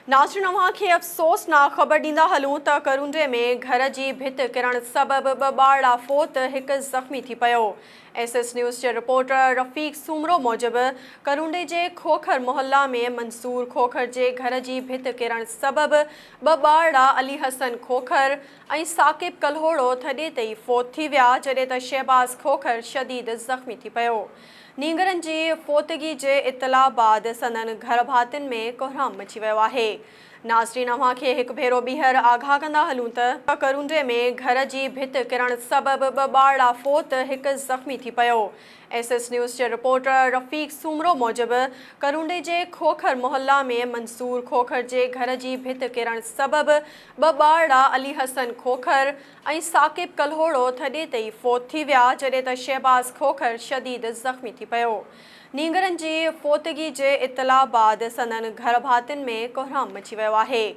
नाज़रीन अवां खे अफ़सोसनाक ख़बर ॾींदा हलूं त करुंडे में घर जी भित किरण सबबि ॿ ॿारड़ा फोत हिकु ज़ख़्मी थी पियो। SS न्यूज़ जे रिपोर्टर रफ़ीक सूमरो मूजिबि करुंडे जे खोखर मोहल्ला में मंसूर खोखर जे घर जी भित किरण सबबि ॿ ॿारड़ा अली हसन खोखर ऐं साकिब कल्होड़ो थॾे ते ई फोत थी विया, जॾहिं त शहबाज़ खोखर शदीद ज़ख़्मी थी पियो। नींगरनि जी फोतगी जे इतला बाद संदनि घर भातियुनि में कोहराम मची वियो आहे। नाज़रीन अवां खे हिकु भेरो ॿीहर आगाह कंदा हलूं त करुंडे में घर जी भित किरण सबबि ॿ ॿारड़ा फोत हिकु ज़ख़्मी थी पियो। SS न्यूज़ जे रिपोर्टर रफ़ीक सूमरो मूजिबि करुंडे जे खोखर मोहल्ला में मंसूर खोखर जे घर जी भित किरण सबबि ॿ ॿारड़ा अली हसन खोखर ऐं साकिब कल्होड़ो थॾे ते ई फोत थी विया, जॾहिं त शहबाज़ खोखर शदीद ज़ख़्मी थी पियो। नींगरनि जी फोतगी जे इतला बाद संदनि घर भातियुनि में कोहराम मची वियो आहे।